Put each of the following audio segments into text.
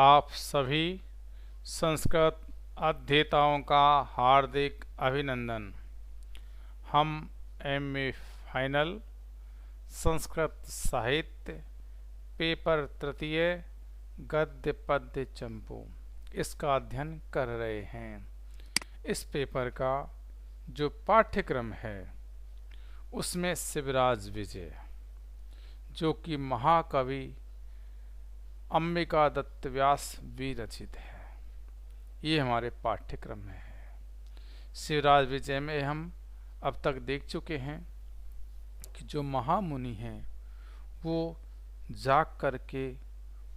आप सभी संस्कृत अध्येताओं का हार्दिक अभिनंदन। हम एमए फाइनल संस्कृत साहित्य पेपर तृतीय गद्य पद्य चंपू इसका अध्ययन कर रहे हैं। इस पेपर का जो पाठ्यक्रम है उसमें शिवराज विजय, जो कि महाकवि अंबिका दत्त व्यास विरचित है, ये हमारे पाठ्यक्रम में है। शिवराज विजय में हम अब तक देख चुके हैं कि जो महामुनि हैं वो जाग करके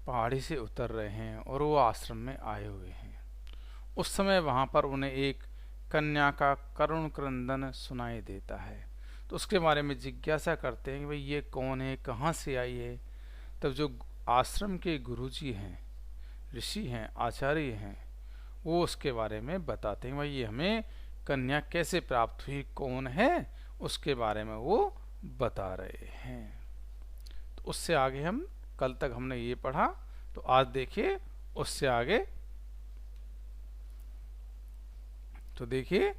पहाड़ी से उतर रहे हैं और वो आश्रम में आए हुए हैं। उस समय वहाँ पर उन्हें एक कन्या का करुण क्रंदन सुनाई देता है, तो उसके बारे में जिज्ञासा करते हैं कि भाई ये कौन है, कहाँ से आई है। तब जो आश्रम के गुरुजी हैं, ऋषि हैं, आचार्य हैं, वो उसके बारे में बताते हैं भाई ये हमें कन्या कैसे प्राप्त हुई, कौन है, उसके बारे में वो बता रहे हैं। तो उससे आगे हम कल तक हमने ये पढ़ा, तो आज देखिए उससे आगे। तो देखिए,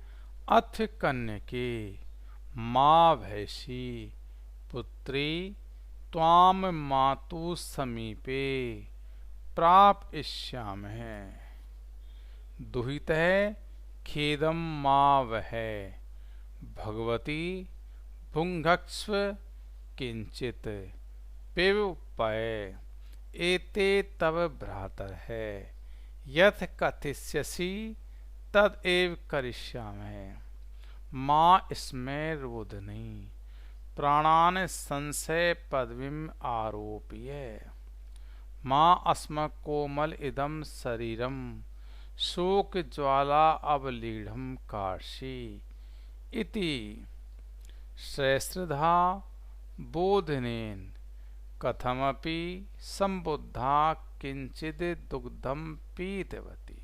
अथ कन्यके माँ भैषी पुत्री त्वाम मातु समीपे प्रापयिष्यामहे दुहितः खेदम मा वह भगवती भुङ्क्षस्व किंचित पिबपय एते तव भ्रातरः यथ कथिष्यसि तद एव करिष्यामहे माँ इसमें रोदनी प्राणान संशय पदवीम आरोप्य माँ अस्म कोमल इदम शरीरम शोक ज्वाला अवलीढ़म कार्षी इति श्रेष्ठधा बोधनेन कथमपि संबुद्धा किंचिद दुग्धम पीतवती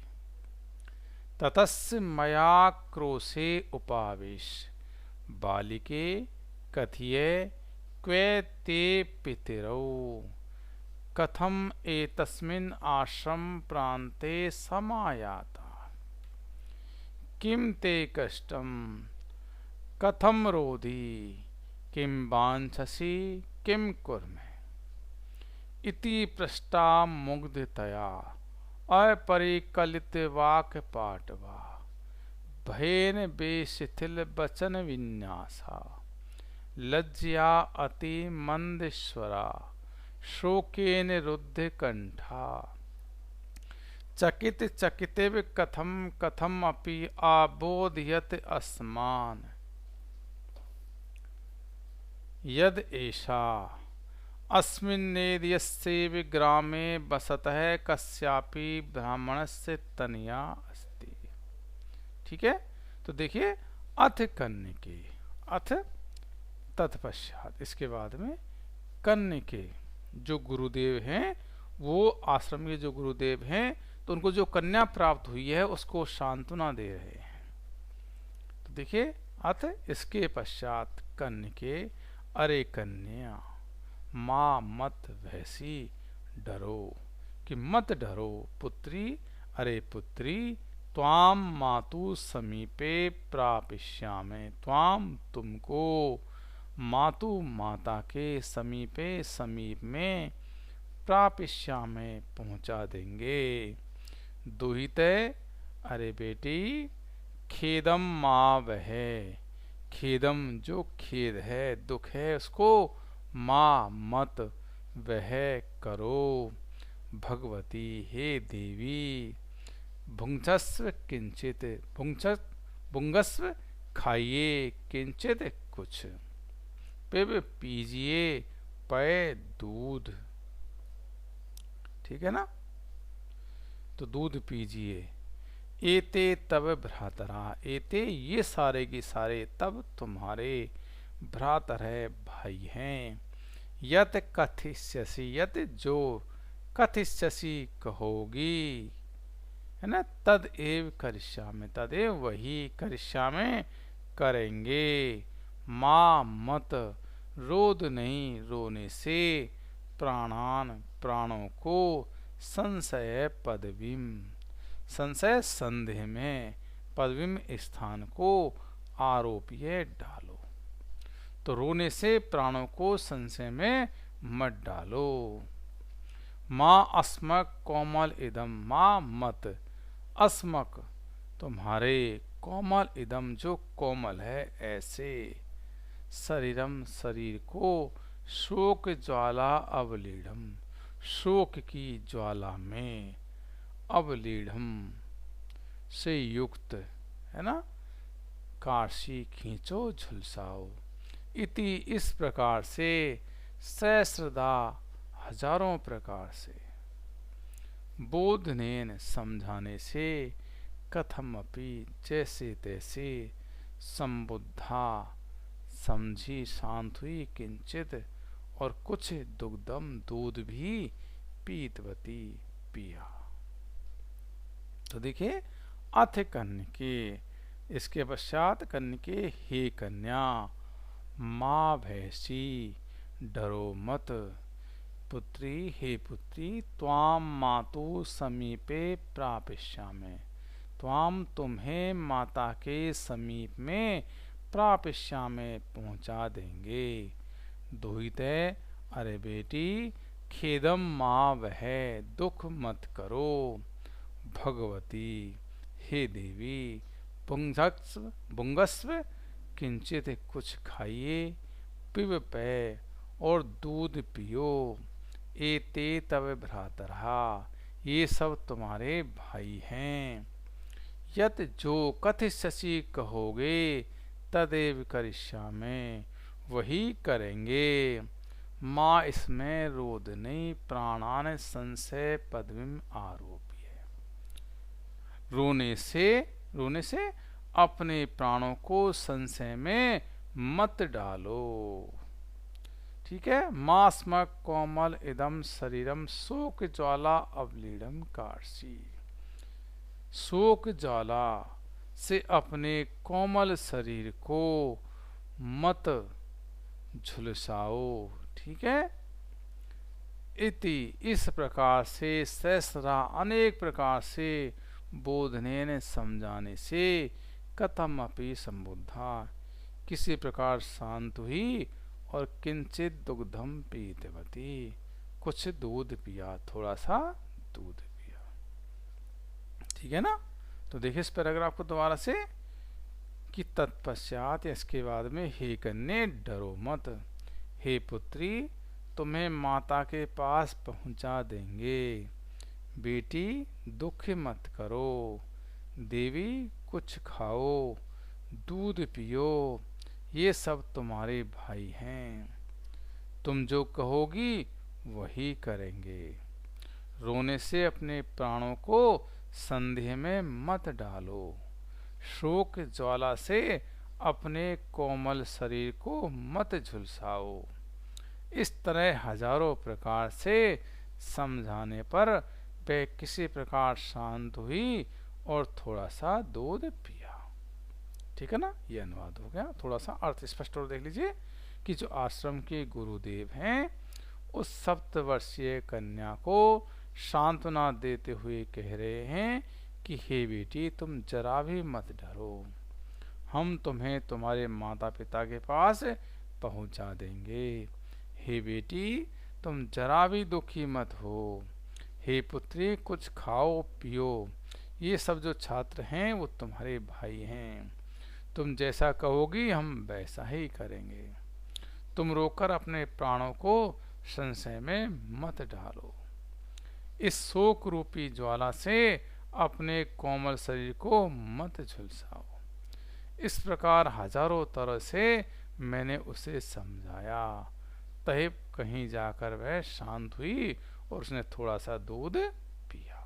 ततस्य मया क्रोशे उपावेश बालिके कथिये क्वे ते पितरौ कथम एतस्मिन् आश्रम प्रान्ते समायाता किम ते कष्टम कथम रोधी किम वाञ्छसि किम कुर्मे इति पृष्टा मुग्धतया अपरिकलित वाक् पाटवा भयेन बेशिथिल वचन विन्यासा लज्जया अति मंदेश्वरा शोकेन रुद्ध कंठा चकित चकितेव कथम कथम अपि आबोधयत अस्मान यद एषा अस्मिन्नेद्यस्यैव ग्रामे बसतः कस्यापि ब्राह्मणस्य तनया अस्ति। ठीक है, तो देखिए अथ कन्यके, अथ तत्पश्चात, इसके बाद में कन्यके जो गुरुदेव हैं, वो आश्रम के जो गुरुदेव हैं, तो उनको जो कन्या प्राप्त हुई है उसको सांत्वना दे रहे हैं। तो देखिए अथ, इसके पश्चात कन्यके, अरे कन्या, माँ मत भैसी, डरो कि मत डरो, पुत्री, अरे पुत्री, त्वाम मातु समीपे प्रापिष्यामि, त्वाम तुमको, मातु माता के, समीपे समीप में, प्रापिष्यामि पहुंचा देंगे, दुहिते अरे बेटी, खेदम माँ वह, खेदम जो खेद है, दुख है, उसको माँ मत वह करो, भगवती हे देवी, भुङ्क्षस्व किंचित, भुङ्गस्व खाइए, किंचित कुछ, पिब पीजिए, पय दूध। ठीक है ना, तो दूध पीजिए। एते तब भ्रातरा, एते ये सारे के सारे, तब तुम्हारे, भ्रातर है भाई हैं, यत कथिष्यसि, यत जो, कथिष्यसि कहोगी, है ना, तद एव करिष्यामि, तदेव वही, करिष्यामि करेंगे, माँ मत, रोद नहीं, रोने से, प्राणान प्राणों को, संशय पदवीम, संशय संदेह में, पदवीम स्थान को आरोपिये डालो। तो रोने से प्राणों को संशय में मत डालो। माँ अस्मक कोमल इदम, माँ मत, अस्मक तुम्हारे, कोमल इदम जो कोमल है ऐसे, शरीरम शरीर को, शोक ज्वाला अवलीढ़म शोक की ज्वाला में, अवलीढ़म से युक्त, है ना, काशी खींचो झुलसाओ। इति इस प्रकार से, सहस्रदा हजारों प्रकार से, बोधनेन समझाने से, कथम अपि जैसे तैसे, संबुद्धा समझी शांत हुई, किंचित और कुछ, दुग्धम दूध भी, पीतवती पिया। तो देखिए अथ कन्यके, इसके पश्चात कन्यके, हे कन्या, माँ भैंसी डरो मत, पुत्री हे पुत्री, त्वाम मातु समीपे प्रापिष्यामि, त्वाम तुम्हें माता के समीप में, प्रापिष्यामि पहुंचा देंगे। दुहिते अरे बेटी, खेदम माँ वह दुख मत करो, भगवती हे देवी, पुंगस्व किंचित कुछ खाइए, पिब पे और दूध पियो, एते तव भ्रातरहा ये सब तुम्हारे भाई हैं, यत जो कथिष्यसि कहोगे, तदेव करिष्यामि वही करेंगे। माँ इसमें रोदनी, प्राणान संशय पदवीम आरोप्य, रोने से अपने प्राणों को संशय में मत डालो। ठीक है। मास्मक कोमल इदम शरीरम, शोक ज्वाला अवलीढ़म कार्षी, शोक ज्वाला से अपने कोमल शरीर को मत झुलसाओ। ठीक है। इति इस प्रकार से, सहस्रा अनेक प्रकार से, बोधने ने समझाने से, कथम अपि संबुद्धा किसी प्रकार शांत हुई, और किंचित दुग्धम पीतवती कुछ दूध पिया, थोड़ा सा दूध पिया। ठीक है ना। तो देखिए इस पैराग्राफ को दोबारा से, कि तत्पश्चात इसके बाद में, हे कन्या डरो मत, हे पुत्री तुम्हें माता के पास पहुंचा देंगे, बेटी दुख मत करो, देवी कुछ खाओ, दूध पियो, ये सब तुम्हारे भाई हैं, तुम जो कहोगी वही करेंगे। रोने से अपने प्राणों को संदेह में मत डालो, शोक ज्वाला से अपने कोमल शरीर को मत झुलसाओ। इस तरह हजारों प्रकार से समझाने पर वे किसी प्रकार शांत हुई और थोड़ा सा दूध पिया। ठीक है ना। ये अनुवाद हो गया। थोड़ा सा अर्थ स्पष्ट और देख लीजिए कि जो आश्रम के गुरुदेव हैं उस सप्तवर्षीय कन्या को सांत्वना देते हुए कह रहे हैं कि हे बेटी तुम जरा भी मत डरो, हम तुम्हें तुम्हारे माता पिता के पास पहुंचा देंगे। हे बेटी तुम जरा भी दुखी मत हो, हे पुत्री कुछ खाओ पियो, ये सब जो छात्र हैं वो तुम्हारे भाई हैं, तुम जैसा कहोगी हम वैसा ही करेंगे। तुम रोकर अपने प्राणों को संशय में मत डालो, इस शोक रूपी ज्वाला से अपने कोमल शरीर को मत झुलसाओ। इस प्रकार हजारों तरह से मैंने उसे समझाया, तब कहीं जाकर वह शांत हुई और उसने थोड़ा सा दूध पिया।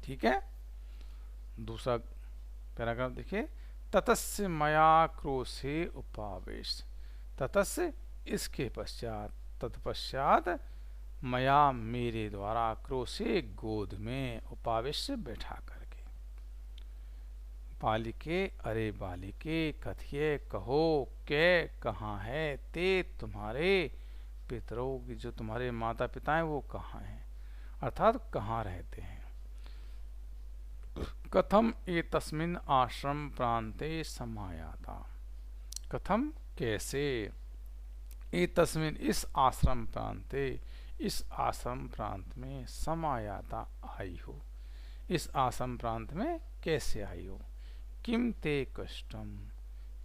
ठीक है। दूसरा पैराग्राफ देखिए। ततस्य मया क्रोशे उपावेश, ततस्य इसके पश्चात, तत्पश्चात मया मेरे द्वारा, क्रोशे गोद में, उपावेश बैठा करके, बालिके अरे बालिके, कथिये कहो, के कहाँ है, ते तुम्हारे, पितरों की जो तुम्हारे माता पिता हैं वो कहाँ हैं, अर्थात कहाँ रहते हैं। कथम एतस्मिन् आश्रम प्रांते समायाता, कथम कैसे, एतस्मिन् इस आश्रम प्रांते इस आश्रम प्रांत में समायाता आई हो, इस आश्रम प्रांत में कैसे आई हो। किम ते कष्टम,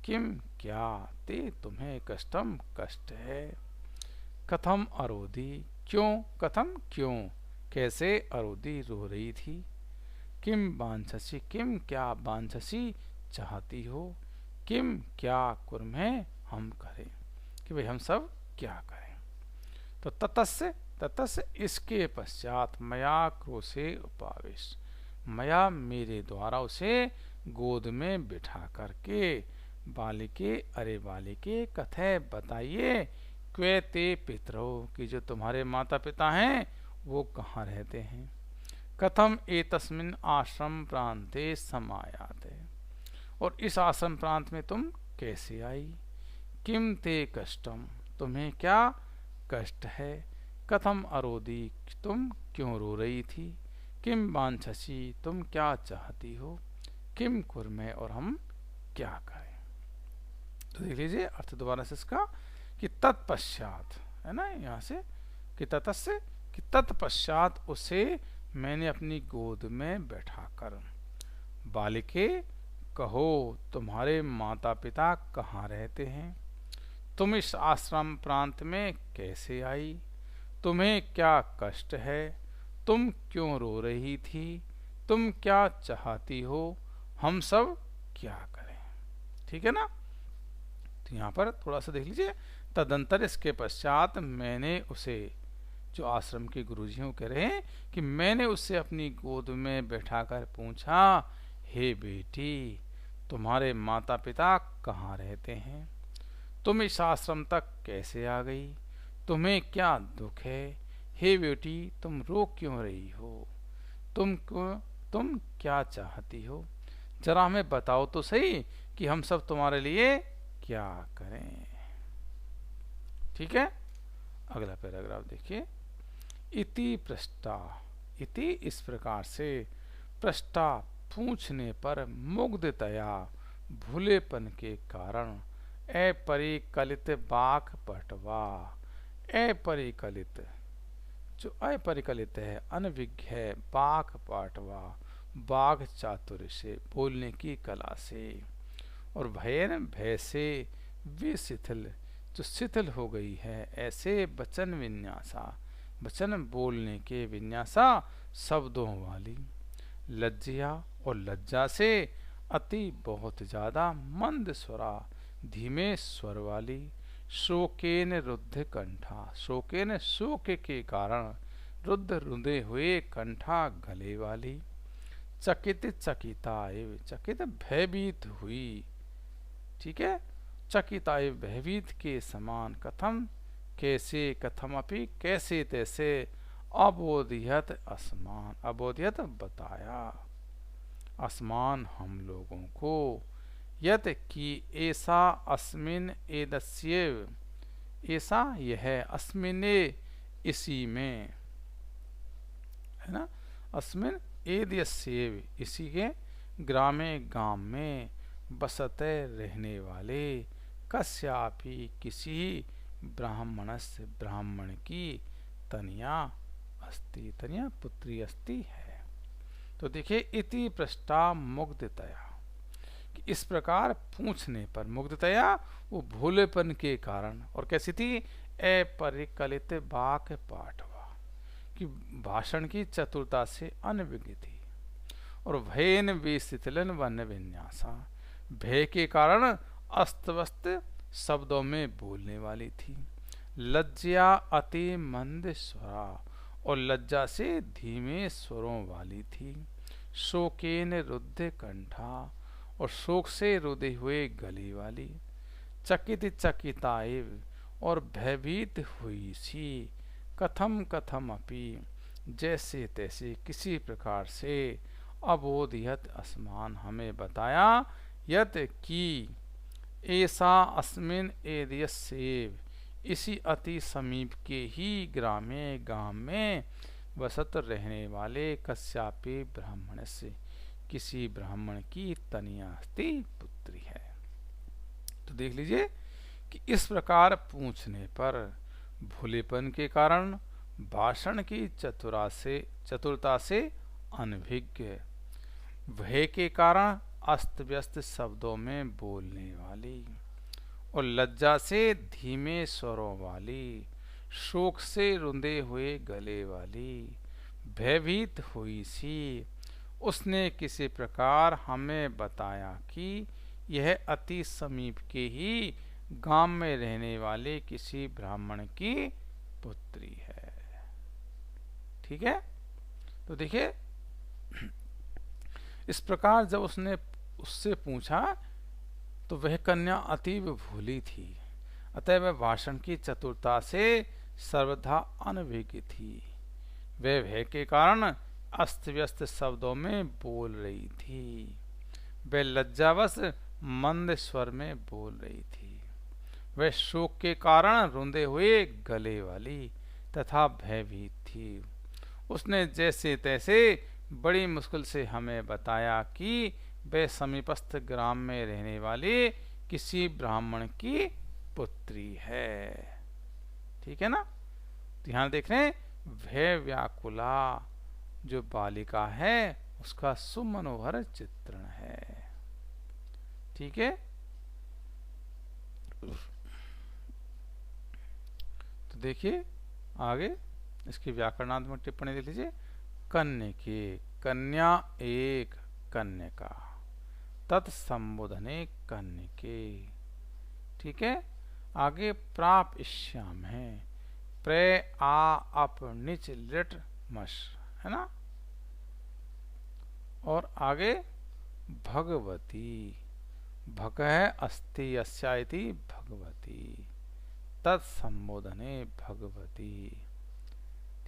किम क्या, ते तुम्हें कष्टम कष्ट है। कथम अरोधी, क्यों, कथम क्यों, कैसे अरोधी रो रही थी। किम वांछसी, किम क्या वांछसी चाहती हो। किम क्या कुर्मे हम करें, कि भाई हम सब क्या करें। तो ततस्य, ततस्य इसके पश्चात मया क्रोशे उपावेश, मया मेरे द्वारा उसे गोद में बिठा करके बालिके, अरे बालिके कथे बताइए, क्वे ते पितरो, कि जो तुम्हारे माता पिता हैं वो कहाँ रहते हैं। कथम एतस्मिन् आश्रम प्रांते समायाते, और इस आश्रम प्रांत में तुम कैसे आई। किम ते कष्टम, तुम्हें क्या कष्ट है। कथम अरोधी, तुम क्यों रो रही थी। किम वांछसी, तुम क्या चाहती हो। किम कुर्मे, और हम क्या करें। तो देख लीजिए अर्थ दोबारा से इसका, कि तत्पश्चात, है ना यहाँ से, कि ततस्य, कि तत्पश्चात उसे मैंने अपनी गोद में बैठाकर, बालिके कहो तुम्हारे माता पिता कहाँ रहते हैं। तुम इस आश्रम प्रांत में कैसे आई, तुम्हें क्या कष्ट है, तुम क्यों रो रही थी, तुम क्या चाहती हो, हम सब क्या करें। ठीक है ना। तो यहाँ पर थोड़ा सा देख लीजिए, तदंतर इसके पश्चात मैंने उसे, जो आश्रम के गुरुजी हैं कह रहे हैं कि मैंने उससे अपनी गोद में बैठाकर पूछा, हे बेटी तुम्हारे माता पिता कहाँ रहते हैं, तुम इस आश्रम तक कैसे आ गई, तुम्हें क्या दुख है, हे बेटी तुम रो क्यों रही हो, तुम क्या चाहती हो, जरा हमें बताओ तो सही कि हम सब तुम्हारे लिए क्या करें। ठीक है। अगला पैराग्राफ देखिए। इति पृष्ठा, इति इस प्रकार से, पृष्ठा पूछने पर, मुग्धतया भूलेपन के कारण, अपरिकलित बाक पटवा, अपरिकलित जो अपरिकलित है, अनभिज्ञ है, बाक पाटवा बाघ चातुर्य से, बोलने की कला से, और भयन भय से, विशिथिल जो शिथिल हो गई है, ऐसे वचन विन्यासा वचन बोलने के विन्यासा शब्दों वाली, लज्जिया और लज्जा से, अति बहुत ज्यादा, मंद स्वरा धीमे स्वर वाली, शोकेन रुद्ध कंठा, शोकेन शोक के कारण, रुद्ध रुदे हुए कंठा गले वाली, चकित चकिता एवं चकित भयभीत हुई। ठीक है। चकिता एवं भयभीत के समान, कथम कैसे, कथमपि कैसे तैसे, अबोधियत असमान, अबोधियत बताया, असमान हम लोगों को, यत कि ऐसा अस्मिन एदस्येव, ऐसा यह, अस्मिने इसी में, है ना, अस्मिन एदस्येव इसी के, ग्रामे गांव में, बसते रहने वाले, कस्यापि किसी ब्राह्मणस्य ब्राह्मण की, तनिया अस्ति, तनिया पुत्री अस्ति है। तो देखिए इति पृष्ठा मुग्धतया, कि इस प्रकार पूछने पर, मुग्धतया वो भोलेपन के कारण, और कैसी थी, अपरिकलित बाक पाठवा, कि भाषण की चतुरता से अनभिज्ञ थी, और भयन विशिथिलन वन विन्यासा, भय के कारण अस्त व्यस्त शब्दों में बोलने वाली थी, लज्जा अति मंद स्वरा, और लज्जा से धीमे स्वरों वाली थी, शोकेन रुद्ध कंठा, और शोक से रुदे हुए गले वाली, चकित चकिताएव, और भयभीत हुई सी, कथम कथम अपि, जैसे तैसे किसी प्रकार से, अबोधियत असमान हमें बताया, यत की ऐसा अस्मिन एदयस्येव इसी अति समीप के ही ग्रामे गांव में, वसत रहने वाले कस्यापि ब्राह्मण से, किसी ब्राह्मण की तनयास्ति पुत्री है। तो देख लीजिए कि इस प्रकार पूछने पर भोलेपन के कारण, भाषण की चतुरता से अनभिज्ञ, भय के कारण अस्त व्यस्त शब्दों में बोलने वाली, और लज्जा से धीमे स्वरों वाली, शोक से रुंधे हुए गले वाली, भयभीत हुई सी, उसने किसी प्रकार हमें बताया कि यह अति समीप के ही गांव में रहने वाले किसी ब्राह्मण की पुत्री है। ठीक है, तो देखिए इस प्रकार जब उसने उससे पूछा तो वह कन्या अतीव भोली थी, अतः वह भाषण की चतुरता से सर्वथा अनभिज्ञ थी। वह भय के कारण अस्त व्यस्त शब्दों में बोल रही थी। वह लज्जावश मंद स्वर में बोल रही थी। वह शोक के कारण रुंधे हुए गले वाली तथा भयभीत थी। उसने जैसे तैसे बड़ी मुश्किल से हमें बताया कि वह समीपस्थ ग्राम में रहने वाले किसी ब्राह्मण की पुत्री है। ठीक है ना, ध्यान देख रहे हैं, भय व्याकुला जो बालिका है उसका सुमनोहर चित्रण है। ठीक है, तो देखिए आगे इसकी व्याकरणात्मक टिप्पणी देख लीजिए। कन्यके, कन्या एक कन्यका, तत्संबोधने कन्यके। ठीक है, आगे प्राप इश्याम है, प्रे आ अप निच लिट मश, है ना। और आगे भगवती, भग है अस्ति अस्यायति भगवती, तत्संबोधने भगवती।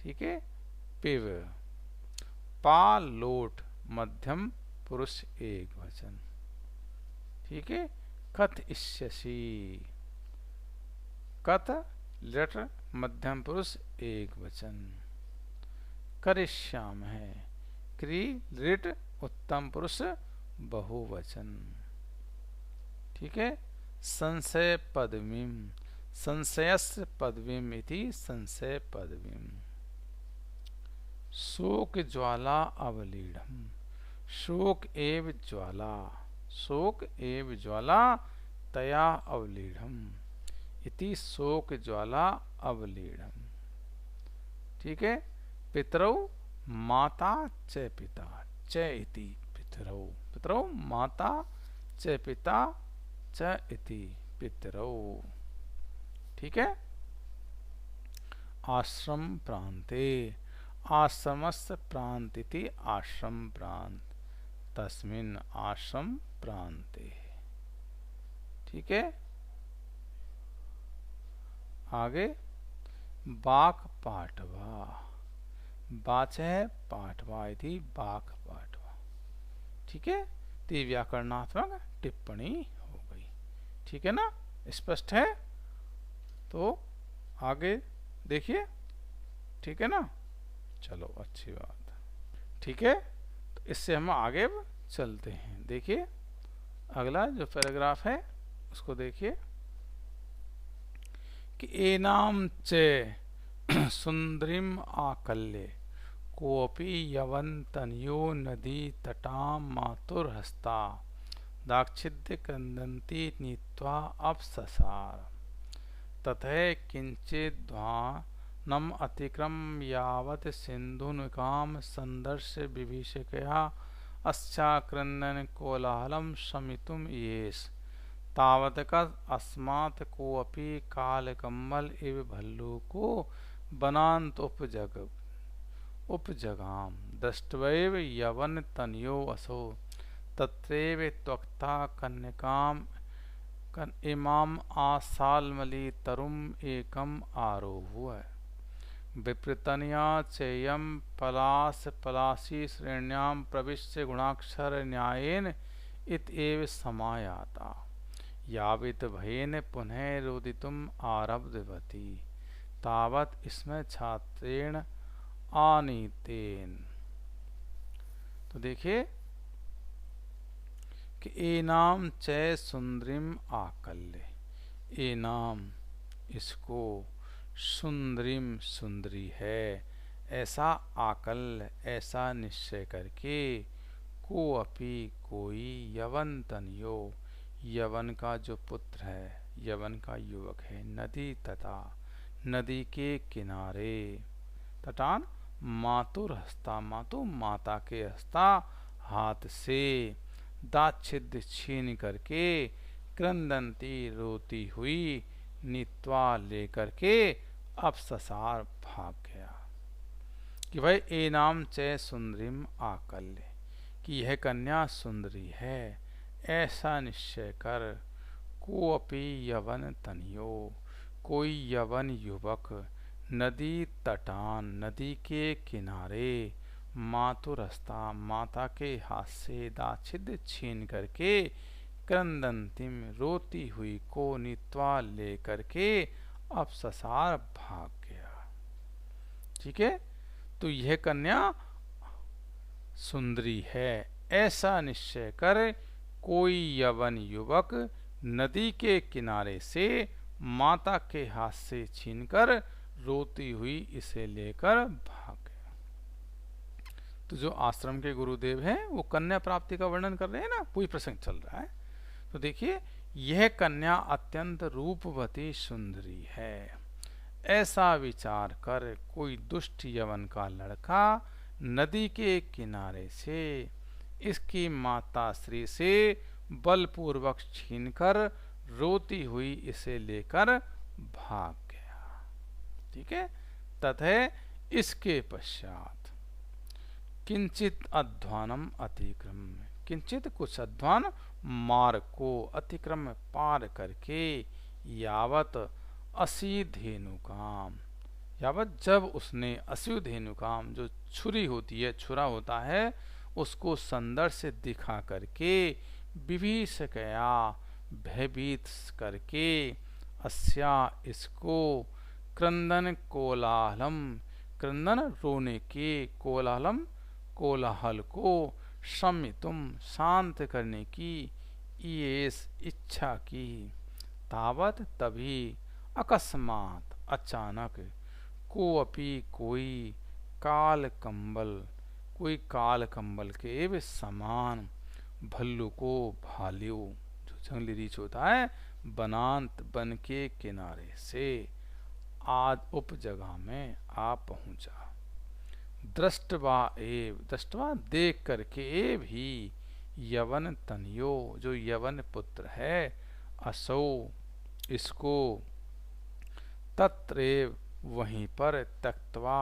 ठीक है, पिव, पा लोट मध्यम पुरुष एक वचन। ठीक है, कथ इष्यसि, कथ लेट मध्यम पुरुष एक वचन। करिष्याम है, क्री लिट उत्तम पुरुष बहुवचन। ठीक है, संशय पदवीम, संशयस्य पदवीम इति संशय पदवीम। शोक ज्वाला अवलीढ़म, शोक एव ज्वाला, शोक एव ज्वाला तया अवलीढ़म इति शोक ज्वाला अवलीढ़म। ठीक है, पितरौ माता च पिता च इति पितरौ, पितरौ माता च पिता च इति पितरौ। ठीक है, आश्रम प्रांते, आश्रमस्य प्रांत इति आश्रम प्रांत, तस्मिन् आश्रम प्रांते। ठीक है, आगे बाक पाठवा, बाच है पाठवा इति बाक पाठवा। ठीक है, तो व्याकरणात्मक टिप्पणी हो गई। ठीक है ना, स्पष्ट है। तो आगे देखिए, ठीक है ना, चलो अच्छी बात। ठीक है, तो इससे हम आगे चलते हैं। देखिए अगला जो पैराग्राफ है उसको देखिए कि एनाम चे सुंदरीम आकल्ये कोपि यवन्तन्यो नदी तटाम मातुर्हस्ता दाक्षिद्य क्रंदन्ति नीत्वा अपससार ततः किंचिद्वानम अतिक्रम यावत् सिंधुनिकाम संदर्श्य विभीषकया अस्याक्रंदन कोलाहलम शमितुम येष तावतक अस्मात् कोऽपि कालकम्मल इव भल्लूको वनान्त उपजगाम दृष्ट्वैव यवन तनयो असो तत्रैव त्वक्ता कन्यकाम इमाम आसालमली तरुम एकम आरोह विप्रतनया चेयम पलास पलासी श्रेण्याम प्रविश्य गुणाक्षर न्यायेन इत एव समायाता यावित भयेन पुनः रोदितुम आरब्धवती तावत इसमें छात्रेण आनीतेन। तो देखिए कि एनाम च सुंदरीम आकल्य, एनाम इसको, सुंदरीम सुंदरी है, ऐसा आकल्य ऐसा निश्चय करके, को अपि कोई यवन तनयो, यवन का जो पुत्र है, यवन का युवक है, नदी तथा नदी के किनारे, तटान मातुर हस्ता, मातु माता के हस्ता हाथ से, दाच्छिद्य छीन करके, क्रंदंती रोती हुई, नीत्वा लेकर के अपससार भाग गया। कि भाई एनाम च सुंदरीम आकल्य, कि यह कन्या सुंदरी है ऐसा निश्चय कर, को अपि यवन तनयो, कोई यवन युवक, नदी तटान नदी के किनारे, मातुरस्ता माता के हाथ से, दाच्छिद्य छीन करके, क्रंदंतिम रोती हुई को, नीत्वा ले करके अपससार भाग गया। ठीक है, तो यह कन्या सुंदरी है ऐसा निश्चय कर, कोई यवन युवक नदी के किनारे से माता के हाथ से छीनकर रोती हुई इसे लेकर भाग गया। तो जो आश्रम के गुरुदेव हैं वो कन्या प्राप्ति का वर्णन कर रहे हैं ना, कोई प्रसंग चल रहा है। तो देखिए यह कन्या अत्यंत रूपवती सुंदरी है ऐसा विचार कर, कोई दुष्ट यवन का लड़का नदी के किनारे से इसकी माता श्री से बलपूर्वक छीनकर रोती हुई इसे लेकर भाग गया। ठीक है, तथा इसके पश्चात किंचित अध्वानम अतिक्रम, किंचित कुछ अध्वान मार्ग को अतिक्रम पार करके, यावत असी धेनुकाम, यावत जब उसने असी धेनुकाम जो छुरी होती है, छुरा होता है, उसको संदर्भ से दिखा करके, विभीषकया भयभीत करके, अस्या इसको, क्रंदन कोलाहलम, क्रंदन रोने के, कोलाहलम कोलाहल को, शमितुम शांत करने की, येस इच्छा की, तावत तभी, अकस्मात अचानक, को अपि कोई, काल कंबल, कोई काल कंबल के भी समान, भल्लू को भाल्यू जो जंगली रीछ होता है, बनांत बन के किनारे से आज उप जगह में आ पहुंचा। दृष्टवा एव, दृष्टवा देख करके भी, यवन तनयो जो यवन पुत्र है, असौ इसको, तत्रेव वहीं पर, तक्तवा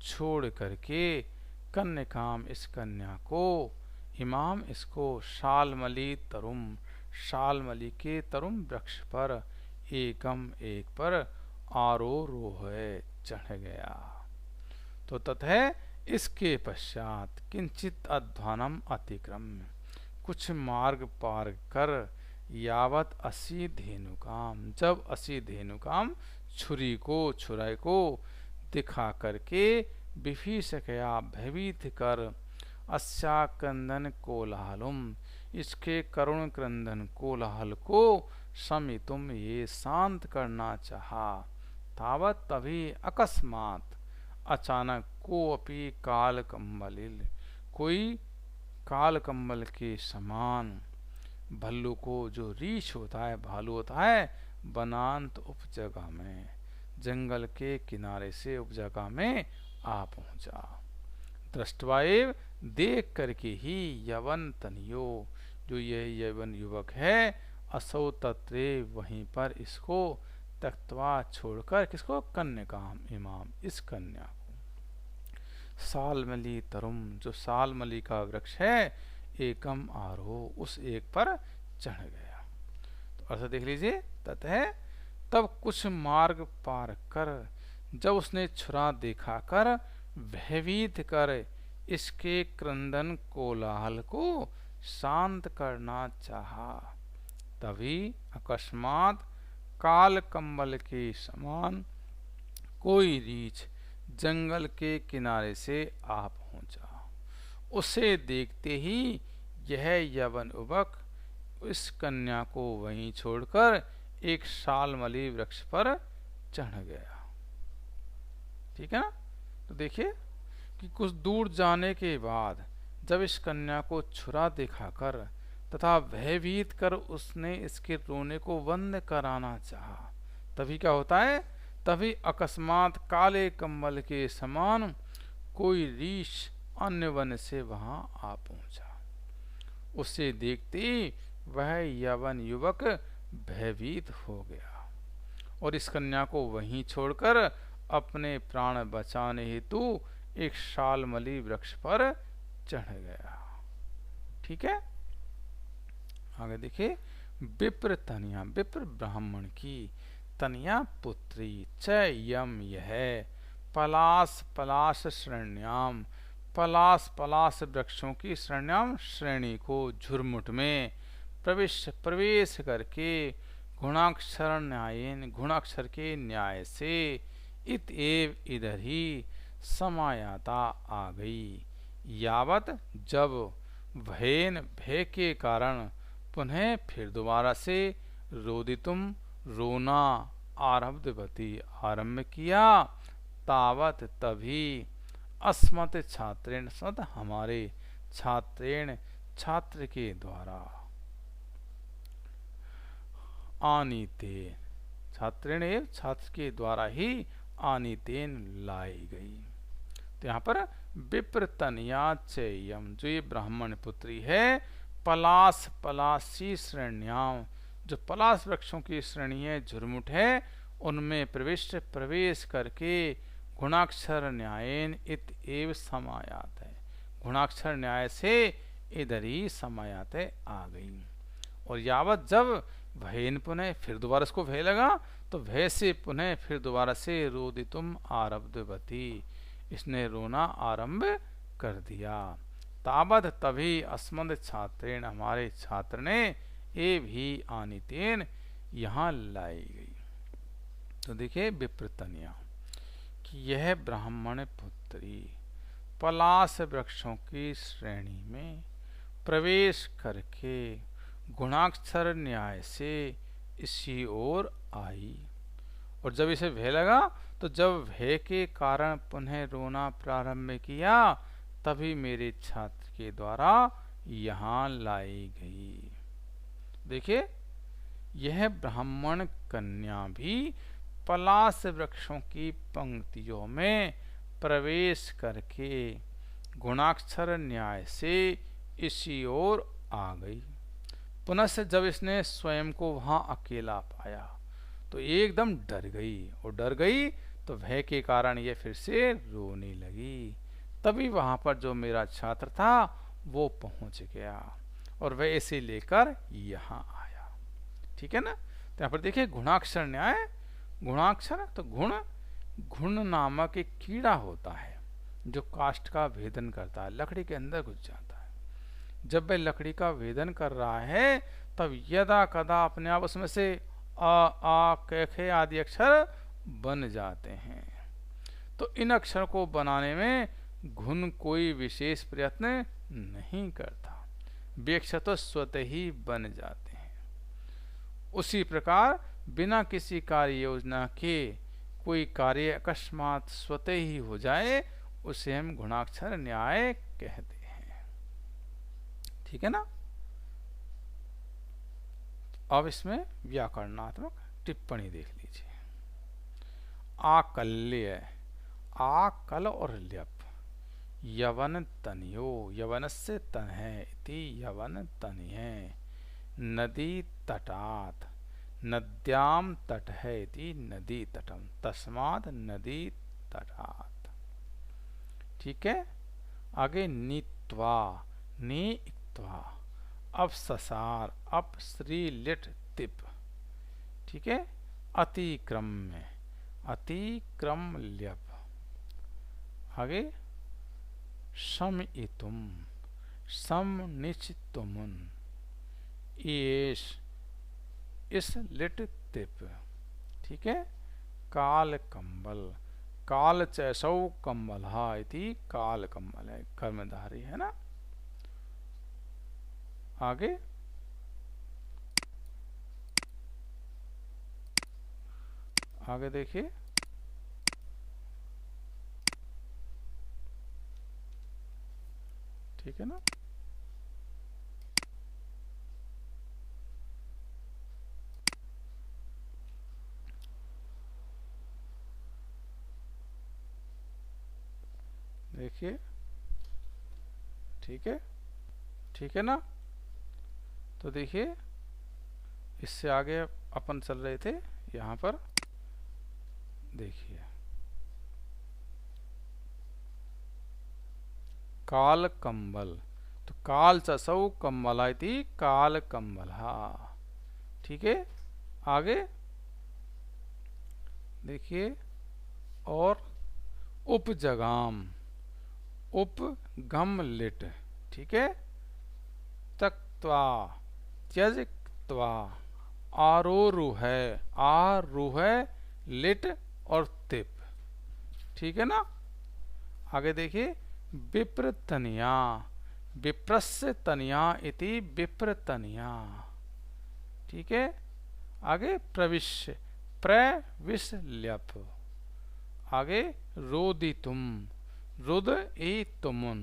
छोड़ करके, कन्यकाम इस कन्या को, इमाम इसको, शालमली तरुम, शालमली के तरुम वृक्ष पर, एकम एक पर, आरोह चढ़ गया। तो तथा इसके पश्चात किंचित अध्वानम अतिक्रम, कुछ मार्ग पार कर, यावत असी धेनुकाम, जब असी धेनुकाम छुरी को, छुराई को दिखा करके, विभीषकया भयभीत कर, अस्या क्रंदन कोलाहलुम इसके करुण क्रंदन कोलाहल को, शमितुम ये शांत करना चाहा, तावत तभी अकस्मात अचानक, को अपि काल कंबलिल कोई काल कंबल के समान, भल्लू को जो रीछ होता है, भालू होता है, बनांत उप जगह में, जंगल के किनारे से उप जगह में आ पहुंचा। दृष्टवाएव देख करके ही, यवन तनियो जो यह यवन युवक है, असौ तत्रे वहीं पर इसको, तख्तवा छोड़कर, किसको, कन्यकाम इमाम इस कन्या को, सालमली तरुम जो सालमली का वृक्ष है, एकम आरोह उस एक पर चढ़ गया। तो अर्थ देख लीजिए, ततः तब कुछ मार्ग पार कर, जब उसने छुरा देखा कर, भयभीत कर, इसके क्रंदन कोलाहल को शांत करना चाहा, तभी अकस्मात काल कंबल के समान कोई रीछ जंगल के किनारे से आ पहुंचा। उसे देखते ही यह यवन युवक इस कन्या को वहीं छोड़कर एक शालमली वृक्ष पर चढ़ गया। ठीक है ना। तो देखिए कि कुछ दूर जाने के बाद जब इस कन्या को छुरा दिखाकर तथा भयभीत कर उसने इसके रोने को बंद कराना चाहा, तभी क्या होता है, तभी अकस्मात काले कंबल के समान कोई रीछ अन्य वन से वहां आ पहुंचा। उसे देखते वह यवन युवक भयभीत हो गया और इस कन्या को वहीं छोड़कर अपने प्राण बचाने हेतु एक शालमली वृक्ष पर चढ़ गया। ठीक है। आगे देखिए, विप्र तनया, विप्र ब्राह्मण की तनया पुत्री च यम, यह पलास पलास श्रेण्याम, पलास पलास वृक्षों की श्रेण्याम श्रेणी को झुरमुट में प्रवेश करके गुणाक्षर न्यायेन, गुणाक्षर के न्याय से इत एव इधर ही समायाता आ गई। यावत जब भयन, भय के कारण पुनः फिर दोबारा से रोदितुम, रोना आरब्धवती आरंभ किया, तावत तभी अस्मत् छात्रेण, स्मत् हमारे, छात्रेण छात्र के द्वारा, आनीते छात्रेण एवं छात्र के द्वारा ही आनीतेन लाई गई। तो यहाँ पर विप्र तनया चेयम, जो ये ब्राह्मण पुत्री है, पलास पलासी श्रेण्याम, जो पलास वृक्षों की श्रेणी है, झुरमुट है, उनमें प्रवेश करके गुणाक्षर न्यायन इत एव समायात है, गुणाक्षर न्याय से इधर ही समायात है आ गई। और यावत जब भयन, पुनः फिर दोबारा इसको भय लगा, तो भय से पुनः फिर दोबारा से रोदितुम आरब्धवती, इसने रोना आरंभ कर दिया। ताबद तभी अस्मद छात्रेण, हमारे छात्र ने ए भी आनितेन यहाँ लाई गई। तो देखिए विप्रतनिया कि यह ब्राह्मण पुत्री पलास वृक्षों की श्रेणी में प्रवेश करके गुणाक्षर न्याय से इसी ओर आई। और जब इसे भय लगा, तो जब भय के कारण पुनः रोना प्रारंभ किया, तभी मेरे छात्र के द्वारा यहाँ लाई गई। देखिए, यह ब्राह्मण कन्या भी पलास वृक्षों की पंक्तियों में प्रवेश करके गुणाक्षर न्याय से इसी ओर आ गई। पुनः से जब इसने स्वयं को वहां अकेला पाया, तो एकदम डर गई, और डर गई तो भय के कारण ये फिर से रोने लगी। तभी वहां पर जो मेरा छात्र था वो पहुंच गया और वह इसे लेकर यहाँ आया। ठीक है ना। तो यहाँ पर देखिए गुणाक्षर न्याय, गुणाक्षर तो गुण, घुण नामक एक कीड़ा होता है जो काष्ठ का भेदन करता है, लकड़ी के अंदर घुस जाता है। जब वह लकड़ी का भेदन कर रहा है, तब यदा कदा अपने आप उसमें से आ क ख आदि अक्षर बन जाते हैं। तो इन अक्षर को बनाने में घुन कोई विशेष प्रयत्न नहीं करता, वे अक्षर तो स्वतः ही बन जाते हैं। उसी प्रकार बिना किसी कार्य योजना के कोई कार्य अकस्मात स्वतः ही हो जाए, उसे हम गुणाक्षर न्याय कहते हैं। ठीक है ना। अब इसमें व्याकरणात्मक टिप्पणी देख लीजिए। आकल्य, आकल और ल्यप, यवन तनयो, यवन से तन है, इति यवन तन है, नदी तटात, नद्याम तट है, इति नदी तटम, तस्माद नदी तटात। ठीक है। आगे नीत्वा, नीत्वा, अब ससार, अब श्री लिट तिप। ठीक है। अतिक्रम में, अतिक्रम ल्यप। आगे सम इतुम, सम निच तुमुन, येश, इस लिट तिप। ठीक है। काल कंबल, काल चैसौ कम्बलः इति काल कम्बल है, कर्मधारी है ना। आगे आगे देखिए, ठीक है ना। देखिए, ठीक है, ठीक है ना। तो देखिए, इससे आगे अपन चल रहे थे, यहाँ पर देखिए, काल कंबल, तो काल चसौ कंबला इति काल कंबला, ठीक है। आगे देखिए, और उपजगाम, उपगम लिट, ठीक है। तक्त्वा, त्यजक्त्वा, आरोरुह, आरुह, लिट और तिप, ठीक है ना। आगे देखिए, विप्रतनिया, विप्रस्य तनिया इति विप्रतनिया, ठीक है। आगे प्रविश्य, प्रविश्यप। आगे रोदितुम, रुद ए तुमुन।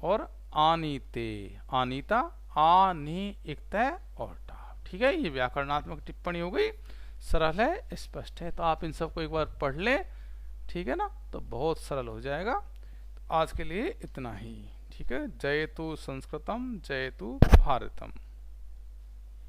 और आनीते, आनीता, आनी इक्तय और टा, ठीक है। ये व्याकरणात्मक टिप्पणी हो गई, सरल है, स्पष्ट है। तो आप इन सबको एक बार पढ़ लें, ठीक है ना, तो बहुत सरल हो जाएगा। तो आज के लिए इतना ही, ठीक है। जयतु संस्कृतम, जयतु भारतम।